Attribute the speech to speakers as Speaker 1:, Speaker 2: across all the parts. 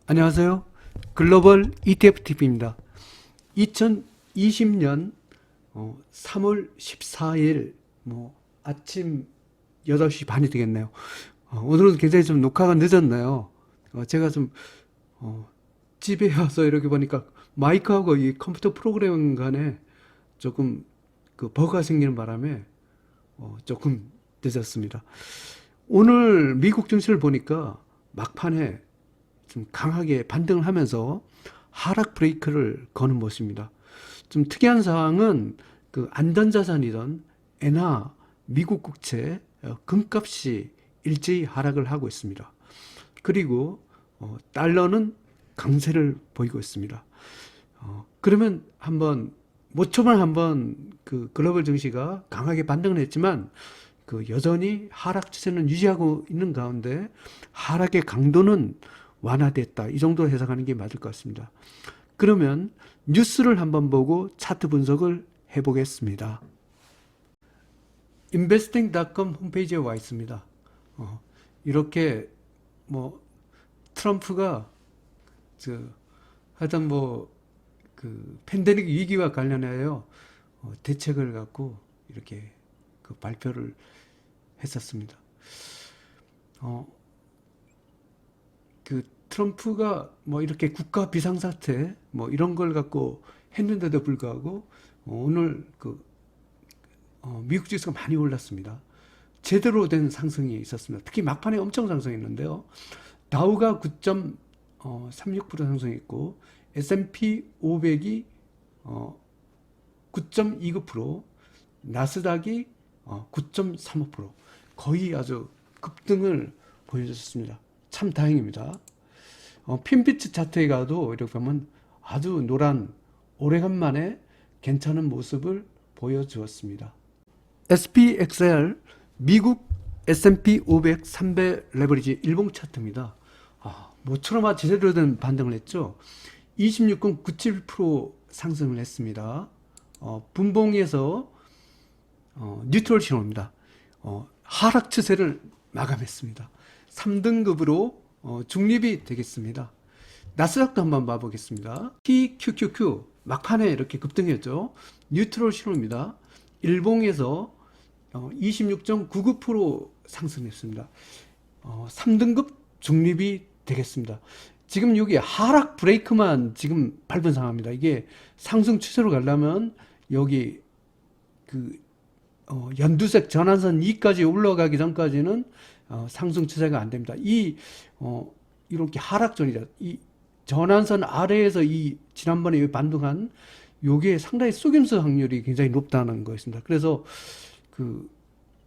Speaker 1: 안녕하세요. 글로벌 ETFTV입니다. 2020년 3월 14일 아침 8시 반이 되겠네요. 오늘은 굉장히 좀 녹화가 늦었네요. 제가 좀 집에 와서 이렇게 보니까 마이크하고 이 컴퓨터 프로그램 간에 조금 그 버그가 생기는 바람에 조금 늦었습니다. 오늘 미국 증시를 보니까 막판에 좀 강하게 반등을 하면서 하락 브레이크를 거는 모습입니다. 좀 특이한 사항은 그 안전자산이던 엔화, 미국 국채, 금값이 일제히 하락을 하고 있습니다. 그리고 달러는 강세를 보이고 있습니다. 그러면 한번 모처럼 한번 그 글로벌 증시가 강하게 반등을 했지만 그 여전히 하락 추세는 유지하고 있는 가운데 하락의 강도는 완화됐다. 이 정도로 해석하는 게 맞을 것 같습니다. 그러면 뉴스를 한번 보고 차트 분석을 해보겠습니다. investing.com 홈페이지에 와 있습니다. 이렇게 트럼프가 하여튼 그 팬데믹 위기와 관련하여 대책을 갖고 이렇게 그 발표를 했었습니다. 그 트럼프가 이렇게 국가 비상사태 이런 걸 갖고 했는데도 불구하고 오늘 미국 지수가 많이 올랐습니다. 제대로 된 상승이 있었습니다. 특히 막판에 엄청 상승했는데요. 다우가 9.36% 상승했고 S&P 500이 9.29%, 나스닥이 9.35%, 거의 아주 급등을 보여줬습니다. 참 다행입니다. 핀비츠 차트에 가도 이렇게 보면 아주 노란 오래간만에 괜찮은 모습을 보여주었습니다. SPXL 미국 S&P 500 300 레버리지 일봉 차트입니다. 모처럼 제대로 된 반등을 했죠. 26.97% 상승을 했습니다. 분봉에서 뉴트럴 신호입니다. 하락 추세를 마감했습니다. 3등급으로 중립이 되겠습니다. 나스닥도 한번 봐보겠습니다. TQQQ 막판에 이렇게 급등했죠. 뉴트럴 신호입니다. 일봉에서 26.99% 상승했습니다. 3등급 중립이 되겠습니다. 지금 여기 하락 브레이크만 지금 밟은 상황입니다. 이게 상승 추세로 가려면 여기 연두색 전환선 2까지 올라가기 전까지는 상승 추세가 안 됩니다. 이렇게 하락존이다. 이 전환선 아래에서 지난번에 반등한 요게 상당히 속임수 확률이 굉장히 높다는 거였습니다. 그래서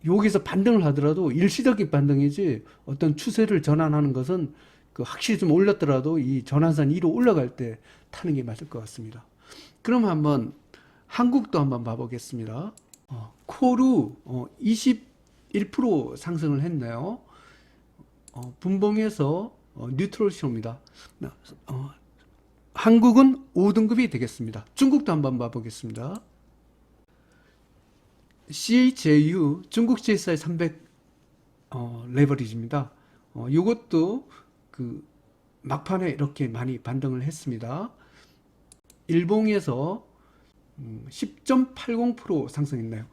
Speaker 1: 여기서 반등을 하더라도 일시적인 반등이지 어떤 추세를 전환하는 것은 확실히 좀 올렸더라도 이 전환선 위로 올라갈 때 타는 게 맞을 것 같습니다. 그럼 한번 한국도 한번 봐보겠습니다. 코루 21% 상승을 했네요. 분봉에서 뉴트럴 신호입니다. 한국은 5등급이 되겠습니다. 중국도 한번 봐보겠습니다. CHAU 중국 CSI 300 레버리지입니다. 이것도 막판에 이렇게 많이 반등을 했습니다. 일봉에서 10.80% 상승했네요.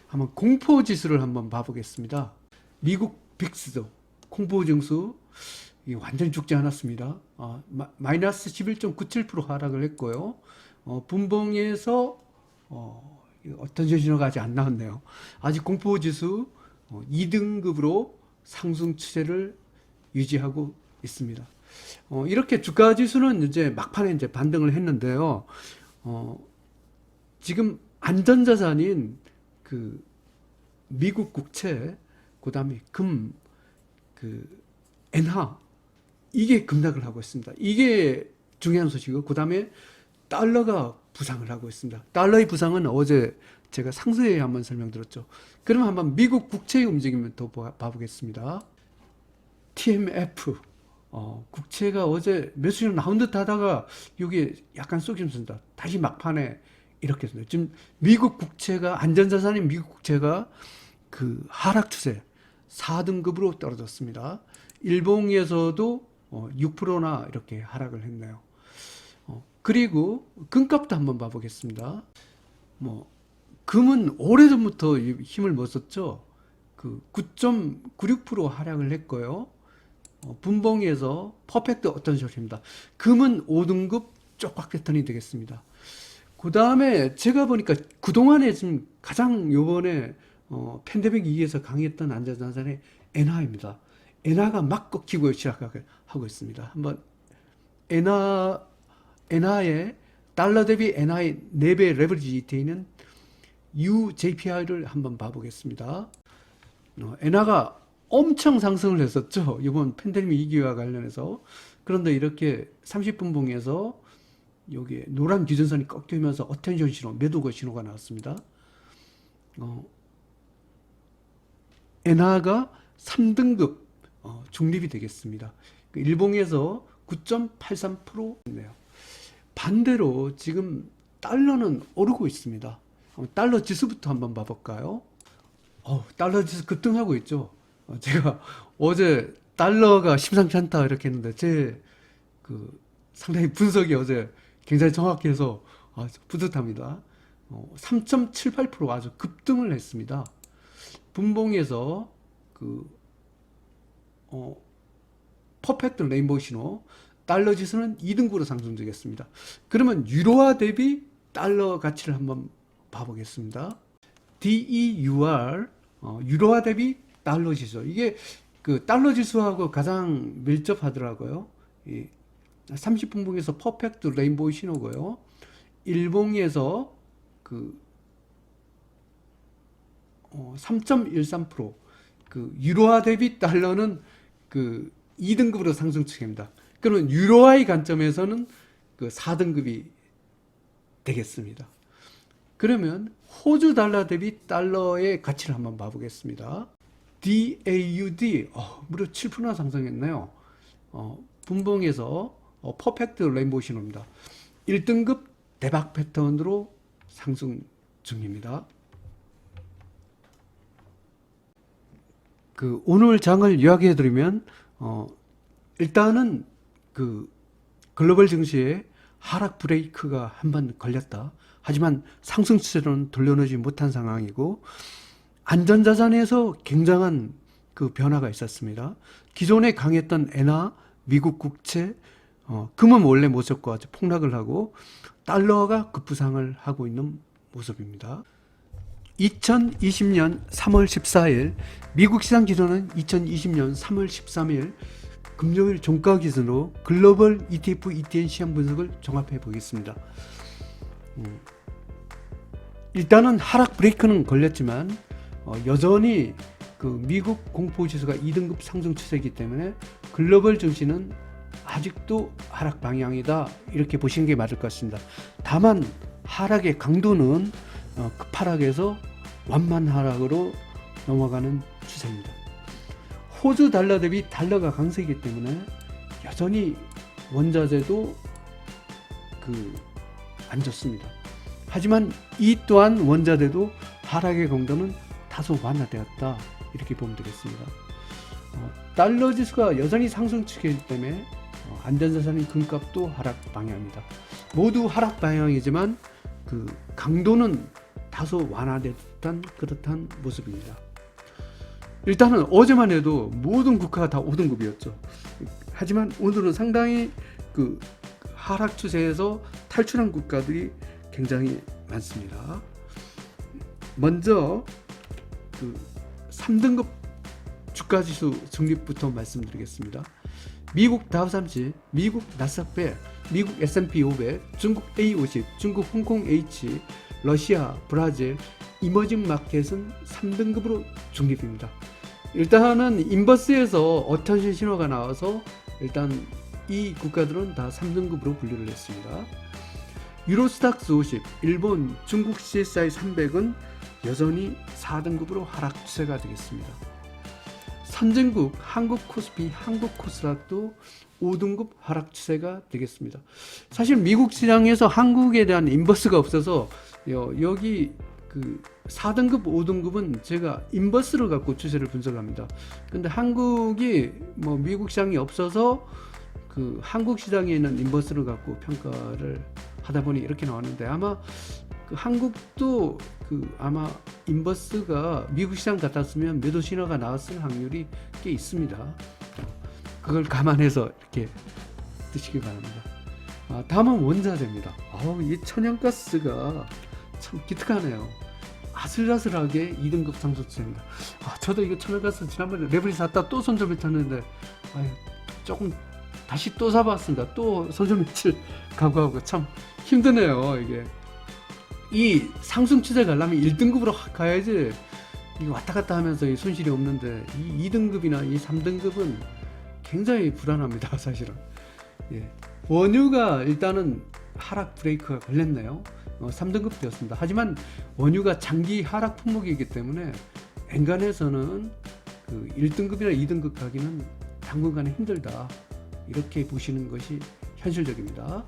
Speaker 1: 한번 공포 지수를 한번 봐보겠습니다. 미국 빅스도 공포 증수 완전히 죽지 않았습니다. 마이너스 11.97% 하락을 했고요. 분봉에서 어떤 신호가 아직 안 나왔네요. 아직 공포 지수 2등급으로 상승 추세를 유지하고 있습니다. 이렇게 주가 지수는 이제 막판에 이제 반등을 했는데요. 지금 안전자산인 미국 국채, 그 다음에 엔화, 이게 급락을 하고 있습니다. 이게 중요한 소식이고, 그 다음에 달러가 부상을 하고 있습니다. 달러의 부상은 어제 제가 상세히 한번 설명드렸죠. 그럼 한번 미국 국채의 움직임을 더 봐보겠습니다. TMF, 국채가 어제 매수형 나온 듯 하다가 이게 약간 쏘김습니다. 다시 막판에 이렇게 됐습니다. 지금 미국 국채가, 안전자산인 미국 국채가 하락 추세 4등급으로 떨어졌습니다. 일봉에서도 6%나 이렇게 하락을 했네요. 그리고 금값도 한번 봐보겠습니다. 뭐 금은 오래전부터 힘을 못 썼죠. 그 9.96% 하락을 했고요. 분봉에서 퍼펙트 어떤 숏입니다. 금은 5등급 쪽박 패턴이 되겠습니다. 그 다음에 제가 보니까 그동안에 지금 가장 요번에 팬데믹 이후에서 강했던 안전자산의 엔화입니다. 엔화가 막 꺾이고 시작하고 있습니다. 한번 엔화의 달러 대비 엔화의 4배 레버리지 이테이는 UJPI를 한번 봐보겠습니다. 엔화가 엄청 상승을 했었죠. 이번 팬데믹 위기와 관련해서. 그런데 이렇게 30분봉에서 여기에 노란 기준선이 꺾이면서 어텐션 신호, 매도거 신호가 나왔습니다. 엔화가 3등급 중립이 되겠습니다. 일봉에서 9.83%네요. 반대로 지금 달러는 오르고 있습니다. 달러 지수부터 한번 봐볼까요? 달러 지수 급등하고 있죠. 제가 어제 달러가 심상치 않다 이렇게 했는데 제 상당히 분석이 어제 굉장히 정확해서 뿌듯합니다. 3.78% 아주 급등을 했습니다. 분봉에서 퍼펙트 레인보우 신호, 달러 지수는 2등급으로 상승되겠습니다. 그러면 유로화 대비 달러 가치를 한번 봐보겠습니다. DEUR, 유로화 대비 달러 지수. 이게 달러 지수하고 가장 밀접하더라고요. 30분봉에서 퍼펙트 레인보우 신호고요. 일봉에서 3.13%. 유로화 대비 달러는 2등급으로 상승 추세입니다. 그러면 유로화의 관점에서는 4등급이 되겠습니다. 그러면 호주 달러 대비 달러의 가치를 한번 봐보겠습니다. DAUD 무려 7%나 상승했네요. 분봉에서 퍼펙트 레인보우 신호입니다. 1등급 대박 패턴으로 상승 중입니다. 오늘 장을 요약해드리면 일단은 글로벌 증시에 하락 브레이크가 한 번 걸렸다. 하지만 상승 추세로는 돌려놓지 못한 상황이고 안전자산에서 굉장한 변화가 있었습니다. 기존에 강했던 엔화, 미국 국채, 금은 원래 모습과 아주 폭락을 하고 달러가 급부상을 하고 있는 모습입니다. 2020년 3월 14일 미국 시장 기준은 2020년 3월 13일 금요일 종가 기준으로 글로벌 ETF, ETN 시장 분석을 종합해 보겠습니다. 일단은 하락 브레이크는 걸렸지만 여전히 미국 공포지수가 2등급 상승 추세이기 때문에 글로벌 증시는 아직도 하락 방향이다 이렇게 보시는 게 맞을 것 같습니다. 다만 하락의 강도는 급하락에서 완만 하락으로 넘어가는 추세입니다. 호주 달러 대비 달러가 강세이기 때문에 여전히 원자재도 안 좋습니다. 하지만 이 또한 원자재도 하락의 강도는 다소 완화되었다 이렇게 보면 되겠습니다. 달러 지수가 여전히 상승 추세이기 때문에 안전자산인 금값도 하락 방향입니다. 모두 하락 방향이지만 강도는 다소 완화됐던 그렇단 모습입니다. 일단은 어제만 해도 모든 국가가 다 5등급이었죠. 하지만 오늘은 상당히 하락 추세에서 탈출한 국가들이 굉장히 많습니다. 먼저 3등급 주가지수 중립부터 말씀드리겠습니다. 미국 다우삼십, 미국 나스닥100, 미국 S&P 500, 중국 A50, 중국 홍콩 H, 러시아, 브라질, 이머징 마켓은 3등급으로 중립입니다. 일단은 인버스에서 어텐션 신호가 나와서 일단 이 국가들은 다 3등급으로 분류를 했습니다. 유로스닥스 50, 일본, 중국 CSI 300은 여전히 4등급으로 하락 추세가 되겠습니다. 선진국 한국 코스피, 한국 코스닥도 5등급 하락 추세가 되겠습니다. 사실 미국 시장에서 한국에 대한 인버스가 없어서 여기 4등급, 5등급은 제가 인버스를 갖고 추세를 분석합니다. 근데 한국이 미국 시장이 없어서 그 한국 시장에 있는 인버스를 갖고 평가를 하다 보니 이렇게 나왔는데, 아마 그 한국도 그 아마 인버스가 미국 시장 같았으면 매도 신호가 나왔을 확률이 꽤 있습니다. 그걸 감안해서 이렇게 드시기 바랍니다. 다음은 원자재입니다. 이 천연가스가 참 기특하네요. 아슬아슬하게 2등급 상승 추세입니다. 저도 이거 천연가스 지난번에 레버리 샀다 또 손절 맺혔는데 조금 다시 또 사봤습니다. 또 손절 며칠 각오하고 참 힘드네요. 이게 이 상승 추세 가려면 1등급으로 가야지, 이게 왔다 갔다 하면서 이 손실이 없는데 이 2등급이나 이 3등급은 굉장히 불안합니다. 사실은. 예. 원유가 일단은 하락 브레이크가 걸렸네요. 3등급 되었습니다. 하지만 원유가 장기 하락 품목이기 때문에 엔간해서는 그 1등급이나 2등급 가기는 당분간은 힘들다, 이렇게 보시는 것이 현실적입니다.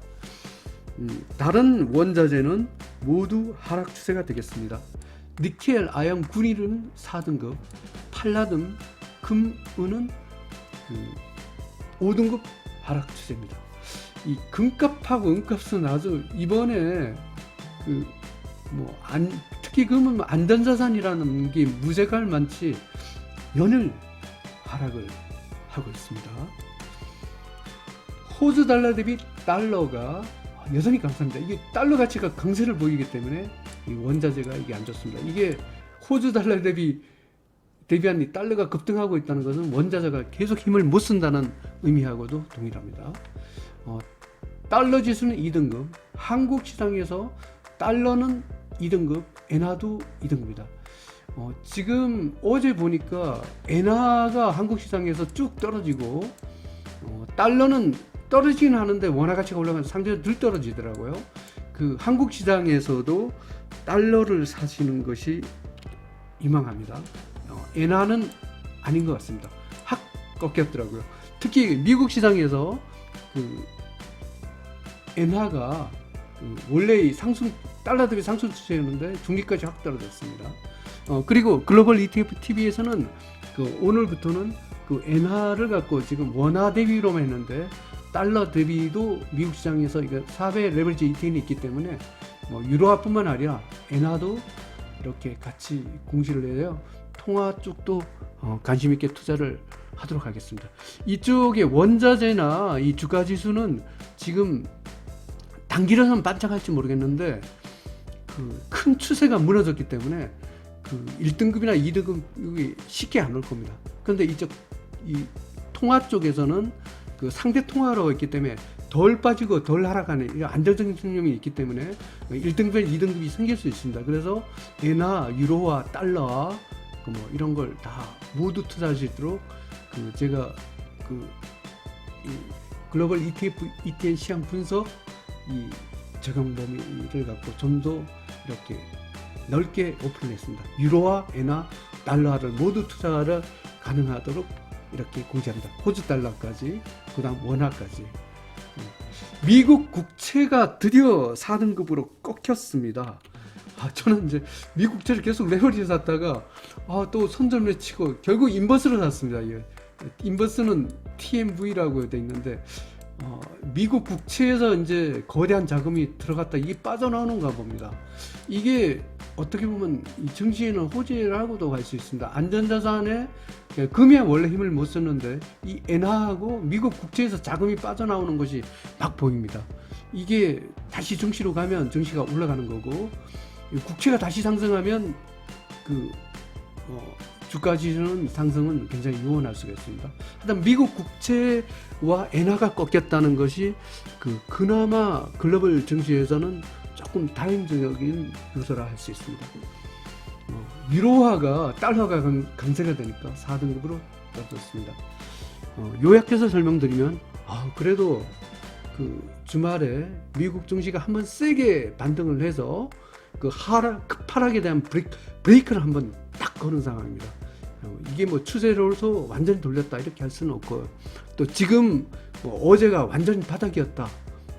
Speaker 1: 다른 원자재는 모두 하락 추세가 되겠습니다. 니켈, 아연, 구리는 4등급, 팔라듐, 금, 은은 5등급 하락 추세입니다. 이 금값하고 은값은 아주 이번에 특히 금은 안전자산이라는 게 무색할 만치 연일 하락을 하고 있습니다. 호주 달러 대비 달러가 여전히 강세입니다. 이게 달러 가치가 강세를 보이기 때문에 이 원자재가 이게 안 좋습니다. 이게 호주 달러 대비한 이 달러가 급등하고 있다는 것은 원자재가 계속 힘을 못 쓴다는 의미하고도 동일합니다. 달러 지수는 2등급, 한국 시장에서 달러는 2등급, 엔화도 2등급입니다. 지금 어제 보니까 엔화가 한국 시장에서 쭉 떨어지고, 달러는 떨어지긴 하는데 원화 가치가 올라가면 상대적으로 덜 떨어지더라고요. 그 한국 시장에서도 달러를 사시는 것이 희망합니다. 엔화는 아닌 것 같습니다. 확 꺾였더라고요. 특히 미국 시장에서 엔화가 원래 달러 대비 상승 추세였는데 중기까지 확 떨어졌습니다. 그리고 글로벌 ETF TV에서는 오늘부터는 엔화를 갖고 지금 원화 대비로만 했는데 달러 대비도 미국 시장에서 이거 4배 레버리지 ETN이 있기 때문에 유로화뿐만 아니라 엔화도 이렇게 같이 공시를 해요. 통화 쪽도 관심 있게 투자를 하도록 하겠습니다. 이쪽에 원자재나 이 주가 지수는 지금 단기로는 반짝할지 모르겠는데 큰 추세가 무너졌기 때문에 1등급이나 2등급이 쉽게 안 올 겁니다. 그런데 이 통화 쪽에서는 상대 통화로 있기 때문에 덜 빠지고 덜 하락하는 이런 안정적인 측면이 있기 때문에 1등급, 2등급이 생길 수 있습니다. 그래서 엔화, 유로화, 달러와 이런 걸 다 모두 투자할 수 있도록 제가 이 글로벌 ETF, ETN 시장 분석 이 적용 범위를 갖고 좀 더 이렇게 넓게 오픈했습니다. 유로화, 엔화, 달러를 모두 투자를 가능하도록 이렇게 공지합니다. 호주 달러까지, 그 다음 원화까지. 미국 국채가 드디어 4등급으로 꺾였습니다. 저는 이제 미국 국채를 계속 레버리지 샀다가 또 손절매 치고 결국 인버스를 샀습니다. 인버스는 TMV라고 되어 있는데 미국 국채에서 이제 거대한 자금이 들어갔다 이게 빠져나오는가 봅니다. 이게 어떻게 보면 이 증시에는 호재라고도 할 수 있습니다. 안전자산에 금에 원래 힘을 못 썼는데 이 엔화하고 미국 국채에서 자금이 빠져나오는 것이 막 보입니다. 이게 다시 증시로 가면 증시가 올라가는 거고, 국채가 다시 상승하면 주가 지수는 상승은 굉장히 유언할 수가 있습니다. 하여튼 미국 국채와 엔화가 꺾였다는 것이 그나마 글로벌 증시에서는 조금 다행적인 요소라 할 수 있습니다. 유로화가 달러가 강세가 되니까 4등급으로 떨어졌습니다. 요약해서 설명드리면 그래도 주말에 미국 증시가 한번 세게 반등을 해서 급하락에 대한 브레이크를 한번 딱 거는 상황입니다. 이게 추세로서 완전히 돌렸다 이렇게 할 수는 없고, 또 지금 어제가 완전히 바닥이었다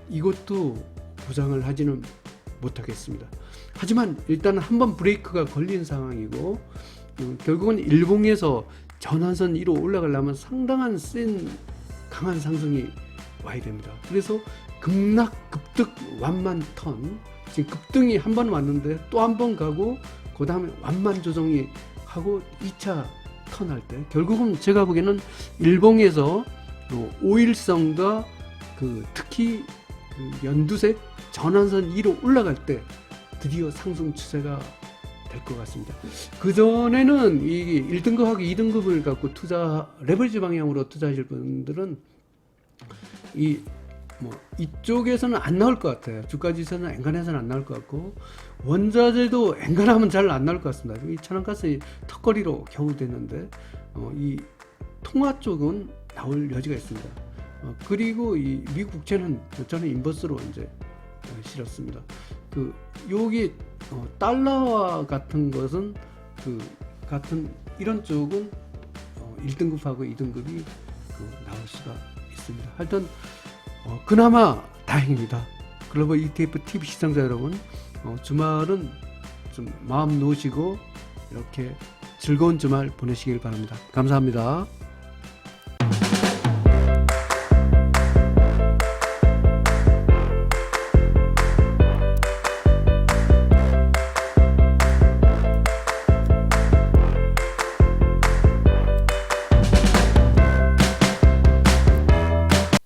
Speaker 1: 이것도 보장을 하지는 못하겠습니다. 하지만 일단은 한번 브레이크가 걸린 상황이고, 결국은 일봉에서 전환선 위로 올라가려면 상당한 강한 상승이 와야 됩니다. 그래서 급락, 급등, 완만 턴. 지금 급등이 한 번 왔는데 또 한 번 가고 그 다음에 완만 조정이 하고 2차 턴할 때 결국은 제가 보기에는 일봉에서 오일선과 특히 연두색 전환선 위로 올라갈 때 드디어 상승 추세가 될 것 같습니다. 그전에는 이 1등급하고 2등급을 갖고 레버리지 방향으로 투자하실 분들은 이쪽에서는 안 나올 것 같아요. 주가지수는 엔간해서는 안 나올 것 같고, 원자재도 엔간하면 잘 안 나올 것 같습니다. 이 천연가스 턱걸이로 겨우 됐는데, 이 통화 쪽은 나올 여지가 있습니다. 그리고 이 미국 국채는 저는 인버스로 이제 실었습니다. 여기 달러와 같은 것은 같은 이런 쪽은 1등급하고 2등급이 나올 수가 있습니다. 하여튼 그나마 다행입니다. 글로벌 ETF TV 시청자 여러분, 주말은 좀 마음 놓으시고 이렇게 즐거운 주말 보내시길 바랍니다. 감사합니다.